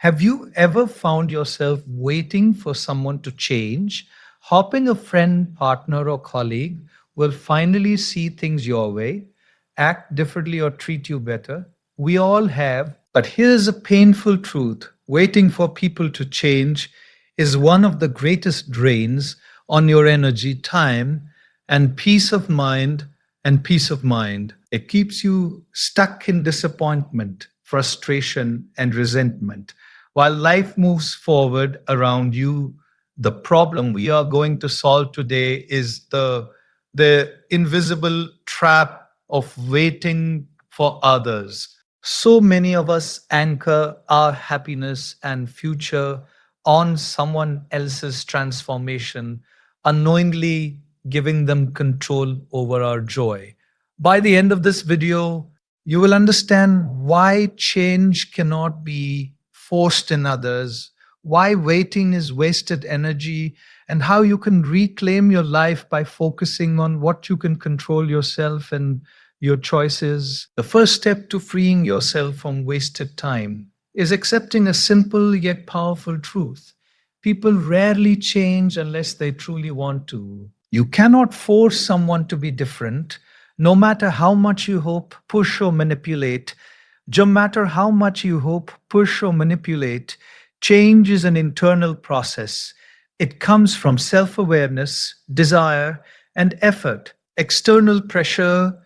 Have you ever found yourself waiting for someone to change, hoping a friend, partner, or colleague will finally see things your way, act differently, or treat you better? We all have, but here's a painful truth: waiting for people to change is one of the greatest drains on your energy, time, and peace of mind. It keeps you stuck in disappointment, frustration, and resentment. While life moves forward around you, the problem we are going to solve today is the invisible trap of waiting for others. So many of us anchor our happiness and future on someone else's transformation, unknowingly giving them control over our joy. By the end of this video, you will understand why change cannot be forced in others, why waiting is wasted energy, and how you can reclaim your life by focusing on what you can control yourself and your choices. The first step to freeing yourself from wasted time is accepting a simple yet powerful truth. People rarely change unless they truly want to. You cannot force someone to be different, no matter how much you hope, push, or manipulate. No matter how much you hope, push, or manipulate, change is an internal process. It comes from self awareness, desire, and effort. External pressure,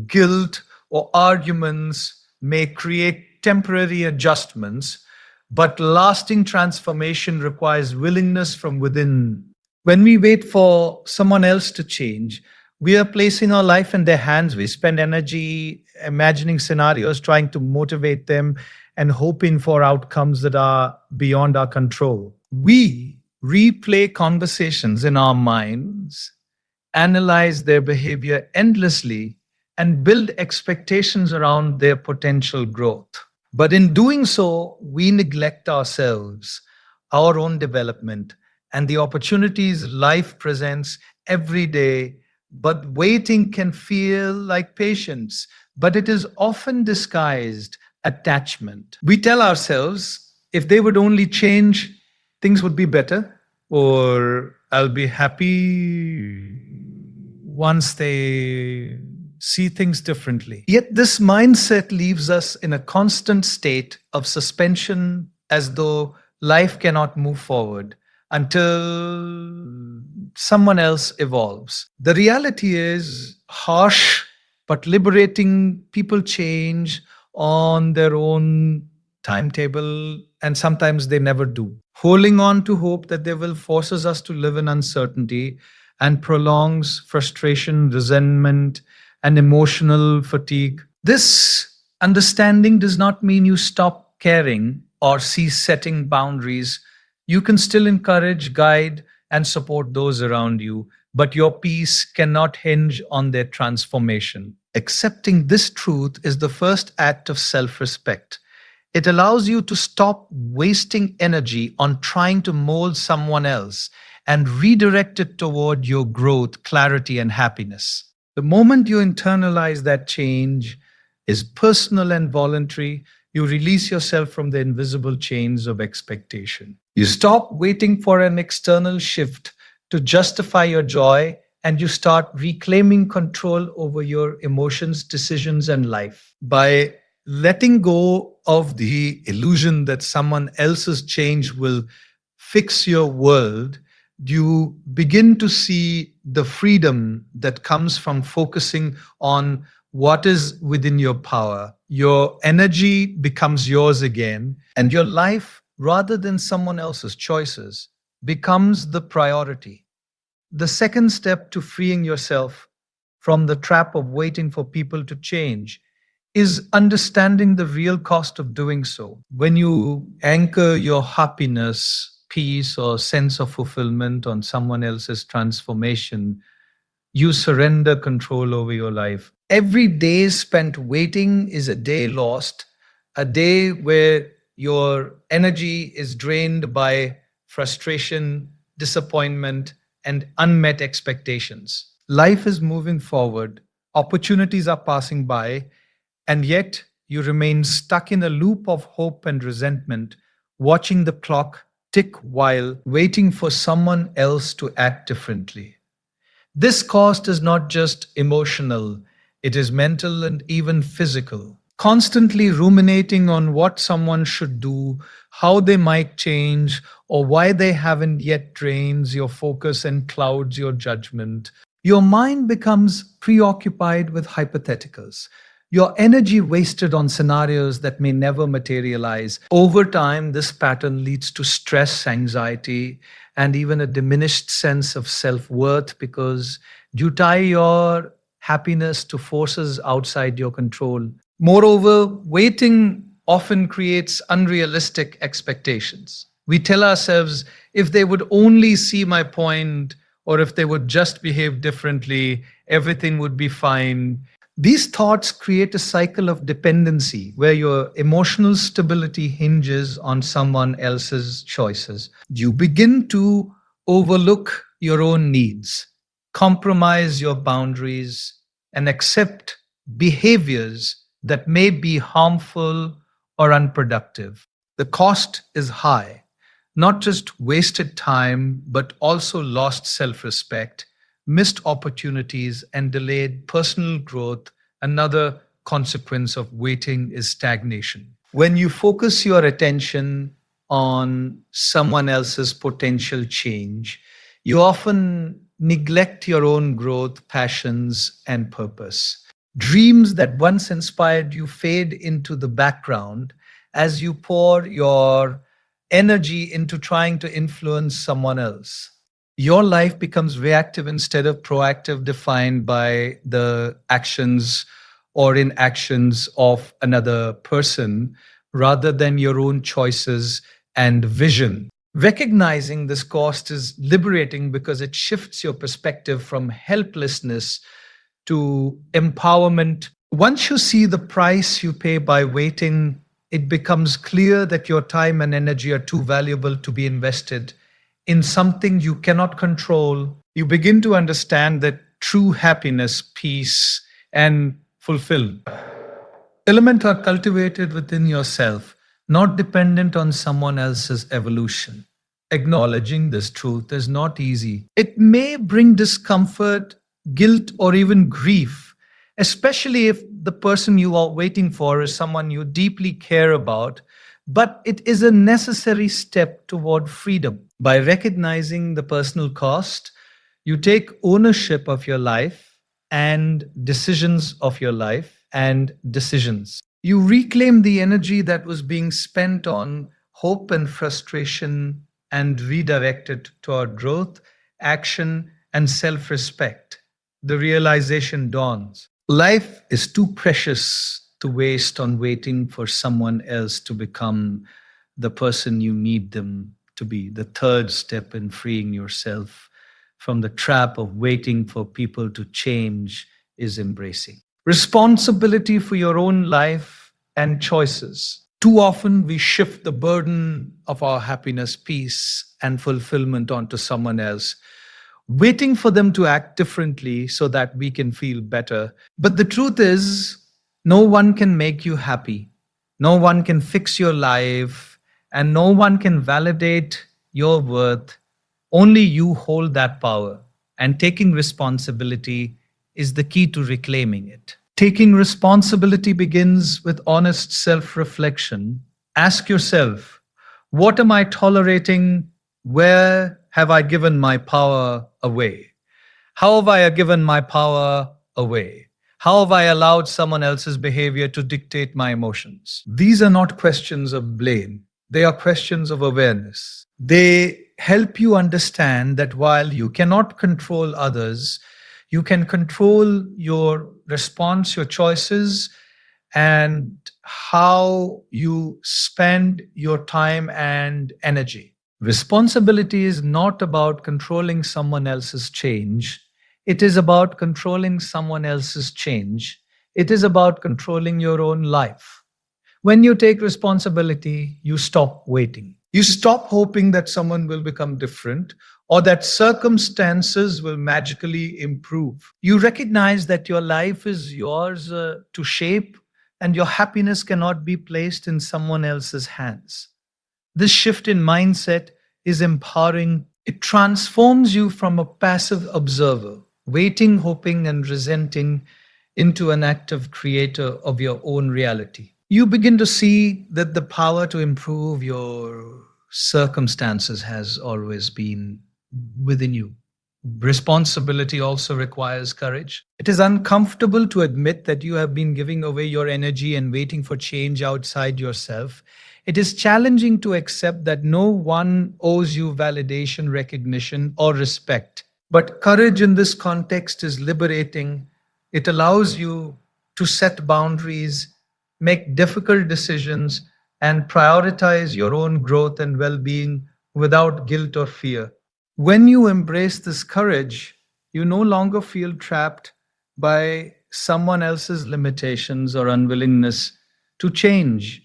guilt, or arguments may create temporary adjustments, but lasting transformation requires willingness from within. When we wait for someone else to change, we are placing our life in their hands. We spend energy imagining scenarios, trying to motivate them, and hoping for outcomes that are beyond our control. We replay conversations in our minds, analyze their behavior endlessly, and build expectations around their potential growth. But in doing so, we neglect ourselves, our own development, and the opportunities life presents every day. But waiting can feel like patience, but it is often disguised attachment. We tell ourselves if they would only change, things would be better, or I'll be happy once they see things differently. Yet this mindset leaves us in a constant state of suspension, as though life cannot move forward until someone else evolves. The reality is harsh but liberating. People change on their own timetable, and sometimes they never do. Holding on to hope that they will forces us to live in uncertainty and prolongs frustration, resentment, and emotional fatigue. This understanding does not mean you stop caring or cease setting boundaries. You can still encourage, guide, and support those around you, but your peace cannot hinge on their transformation. Accepting this truth is the first act of self respect. It allows you to stop wasting energy on trying to mold someone else and redirect it toward your growth, clarity, and happiness. The moment you internalize that change is personal and voluntary, you release yourself from the invisible chains of expectation. You stop waiting for an external shift to justify your joy, and you start reclaiming control over your emotions, decisions, and life. By letting go of the illusion that someone else's change will fix your world, you begin to see the freedom that comes from focusing on what is within your power. Your energy becomes yours again, and your life, rather than someone else's choices, becomes the priority. The second step to freeing yourself from the trap of waiting for people to change is understanding the real cost of doing so. When you anchor your happiness, peace, or sense of fulfillment on someone else's transformation, you surrender control over your life. Every day spent waiting is a day lost, a day where your energy is drained by frustration, disappointment, and unmet expectations. Life is moving forward, opportunities are passing by, and yet you remain stuck in a loop of hope and resentment, watching the clock tick while waiting for someone else to act differently. This cost is not just emotional, it is mental and even physical. Constantly ruminating on what someone should do, how they might change, or why they haven't yet drains your focus and clouds your judgment. Your mind becomes preoccupied with hypotheticals. Your energy wasted on scenarios that may never materialize. Over time, this pattern leads to stress, anxiety, and even a diminished sense of self worth because you tie your happiness to forces outside your control. Moreover, waiting often creates unrealistic expectations. We tell ourselves if they would only see my point or if they would just behave differently, everything would be fine. These thoughts create a cycle of dependency where your emotional stability hinges on someone else's choices. You begin to overlook your own needs, compromise your boundaries, and accept behaviors that may be harmful or unproductive. The cost is high, not just wasted time, but also lost self respect, missed opportunities, and delayed personal growth. Another consequence of waiting is stagnation. When you focus your attention on someone else's potential change, you often neglect your own growth, passions, and purpose. Dreams that once inspired you fade into the background as you pour your energy into trying to influence someone else. Your life becomes reactive instead of proactive, defined by the actions or inactions of another person rather than your own choices and vision. Recognizing this cost is liberating because it shifts your perspective from helplessness to empowerment. Once you see the price you pay by waiting, it becomes clear that your time and energy are too valuable to be invested in something you cannot control. You begin to understand that true happiness, peace, and fulfillment element are cultivated within yourself, not dependent on someone else's evolution. Acknowledging this truth is not easy. It may bring discomfort, guilt, or even grief, especially if the person you are waiting for is someone you deeply care about. But it is a necessary step toward freedom. By recognizing the personal cost, you take ownership of your life and decisions of your life and decisions. You reclaim the energy that was being spent on hope and frustration and redirect it toward growth, action, and self respect. The realization dawns. Life is too precious to waste on waiting for someone else to become the person you need them to be. The third step in freeing yourself from the trap of waiting for people to change is embracing responsibility for your own life and choices. Too often, we shift the burden of our happiness, peace, and fulfillment onto someone else, waiting for them to act differently so that we can feel better. But the truth is, no one can make you happy, no one can fix your life, and no one can validate your worth. Only you hold that power, and taking responsibility is the key to reclaiming it. Taking responsibility begins with honest self reflection. Ask yourself, what am I tolerating? Where have I given my power away? How have I given my power away? How have I allowed someone else's behavior to dictate my emotions? These are not questions of blame, they are questions of awareness. They help you understand that while you cannot control others, you can control your response, your choices, and how you spend your time and energy. Responsibility is not about controlling someone else's change. It is about controlling someone else's change. It is about controlling your own life. When you take responsibility, you stop waiting. You stop hoping that someone will become different or that circumstances will magically improve. You recognize that your life is yours to shape and your happiness cannot be placed in someone else's hands. This shift in mindset is empowering. It transforms you from a passive observer, waiting, hoping, and resenting, into an active creator of your own reality. You begin to see that the power to improve your circumstances has always been within you. Responsibility also requires courage. It is uncomfortable to admit that you have been giving away your energy and waiting for change outside yourself. It is challenging to accept that no one owes you validation, recognition, or respect. But courage in this context is liberating. It allows you to set boundaries, make difficult decisions, and prioritize your own growth and well being without guilt or fear. When you embrace this courage, you no longer feel trapped by someone else's limitations or unwillingness to change.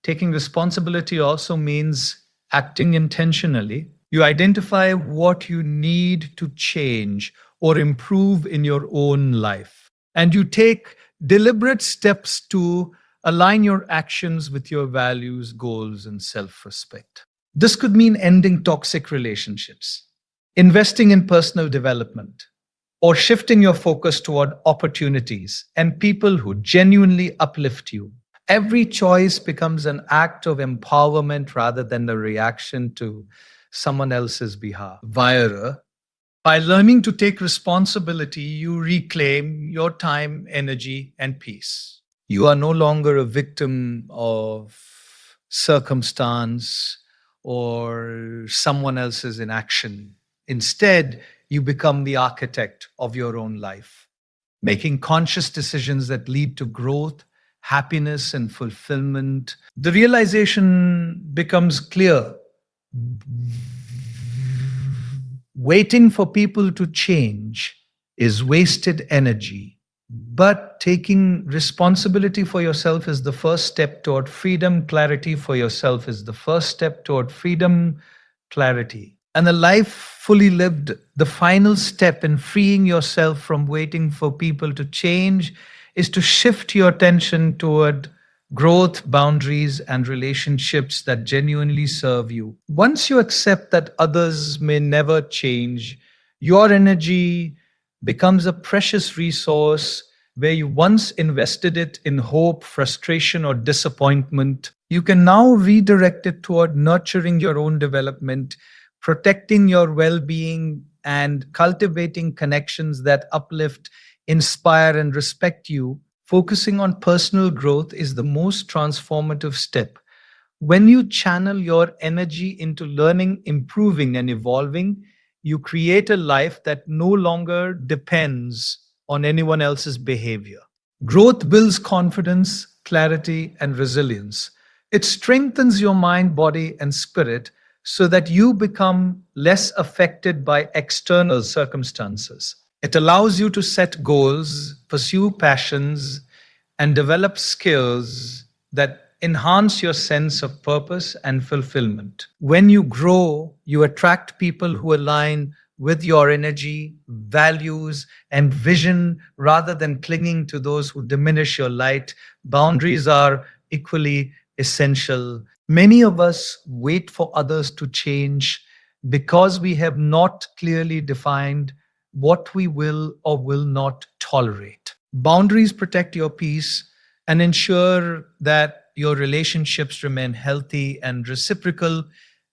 Taking responsibility also means acting intentionally. You identify what you need to change or improve in your own life, and you take deliberate steps to align your actions with your values, goals, and self respect. This could mean ending toxic relationships, investing in personal development, or shifting your focus toward opportunities and people who genuinely uplift you. Every choice becomes an act of empowerment rather than a reaction to someone else's behalf. Via by learning to take responsibility, you reclaim your time, energy, and peace. You are no longer a victim of circumstance or someone else's inaction. Instead, you become the architect of your own life, making conscious decisions that lead to growth, happiness, and fulfillment. The realization becomes clear. Waiting for people to change is wasted energy. But taking responsibility for yourself is the first step toward freedom. Clarity for yourself is the first step toward freedom, clarity. And a life fully lived, the final step in freeing yourself from waiting for people to change, is to shift your attention toward growth, boundaries, and relationships that genuinely serve you. Once you accept that others may never change, your energy becomes a precious resource. Where you once invested it in hope, frustration, or disappointment, you can now redirect it toward nurturing your own development, protecting your well being, and cultivating connections that uplift, inspire, and respect you. Focusing on personal growth is the most transformative step. When you channel your energy into learning, improving, and evolving, you create a life that no longer depends on anyone else's behavior. Growth builds confidence, clarity, and resilience. It strengthens your mind, body, and spirit so that you become less affected by external circumstances. It allows you to set goals, pursue passions, and develop skills that enhance your sense of purpose and fulfillment. When you grow, you attract people who align with your energy, values, and vision rather than clinging to those who diminish your light. Boundaries are equally essential. Many of us wait for others to change because we have not clearly defined what we will or will not tolerate. Boundaries protect your peace and ensure that your relationships remain healthy and reciprocal.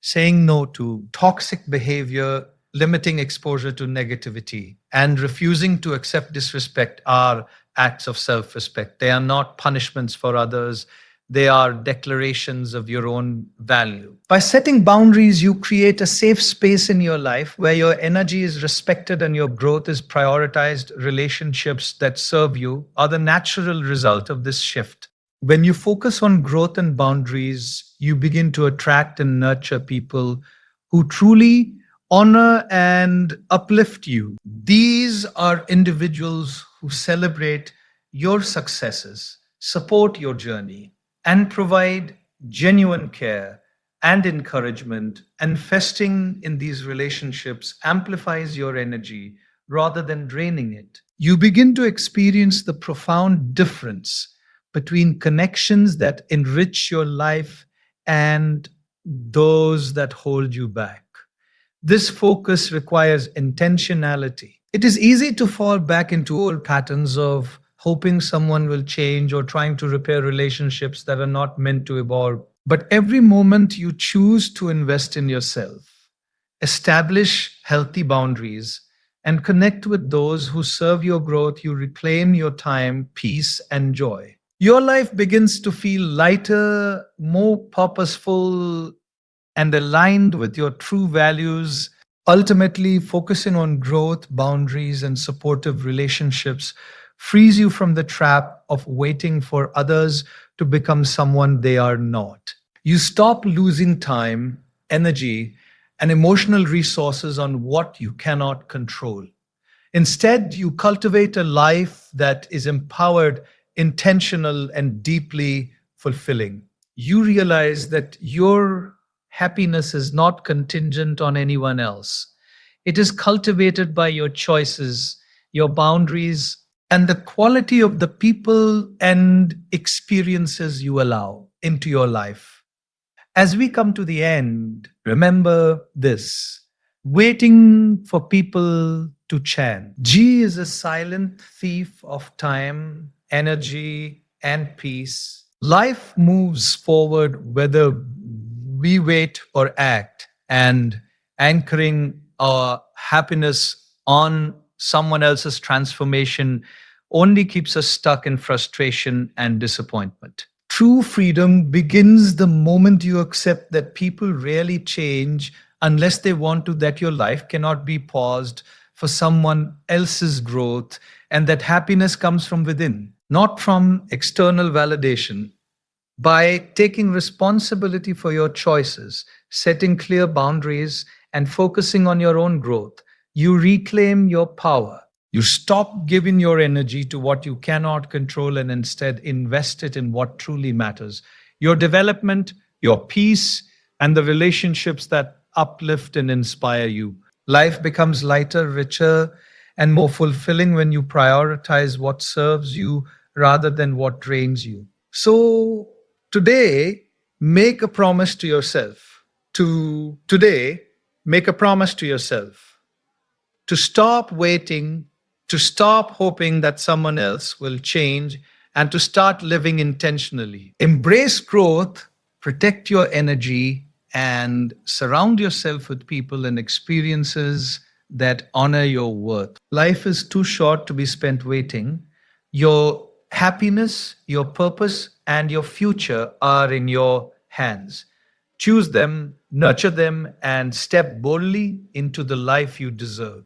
Saying no to toxic behavior, limiting exposure to negativity, and refusing to accept disrespect are acts of self respect. They are not punishments for others, they are declarations of your own value. By setting boundaries, you create a safe space in your life where your energy is respected and your growth is prioritized. Relationships that serve you are the natural result of this shift. When you focus on growth and boundaries, you begin to attract and nurture people who truly honor and uplift you. These are individuals who celebrate your successes, support your journey, and provide genuine care and encouragement. Investing in these relationships amplifies your energy rather than draining it. You begin to experience the profound difference between connections that enrich your life and those that hold you back. This focus requires intentionality. It is easy to fall back into old patterns of hoping someone will change or trying to repair relationships that are not meant to evolve. But every moment you choose to invest in yourself, establish healthy boundaries, and connect with those who serve your growth, you reclaim your time, peace, and joy. Your life begins to feel lighter, more purposeful, and aligned with your true values. Ultimately, focusing on growth, boundaries, and supportive relationships frees you from the trap of waiting for others to become someone they are not. You stop losing time, energy, and emotional resources on what you cannot control. Instead, you cultivate a life that is empowered, intentional, and deeply fulfilling. You realize that your happiness is not contingent on anyone else. It is cultivated by your choices, your boundaries, and the quality of the people and experiences you allow into your life. As we come to the end, remember this: waiting for people to chant. G is a silent thief of time, energy, and peace. Life moves forward whether we wait or act, and anchoring our happiness on someone else's transformation only keeps us stuck in frustration and disappointment. True freedom begins the moment you accept that people rarely change unless they want to, that your life cannot be paused for someone else's growth, and that happiness comes from within, not from external validation. By taking responsibility for your choices, setting clear boundaries, and focusing on your own growth, you reclaim your power. You stop giving your energy to what you cannot control and instead invest it in what truly matters: your development, your peace, and the relationships that uplift and inspire you. Life becomes lighter, richer, and more fulfilling when you prioritize what serves you rather than what drains you. So today, make a promise to yourself. Today, make a promise to yourself to stop waiting, to stop hoping that someone else will change, and to start living intentionally. Embrace growth, protect your energy, and surround yourself with people and experiences that honor your worth. Life is too short to be spent waiting. Your happiness, your purpose, and your future are in your hands. Choose them, nurture them, and step boldly into the life you deserve.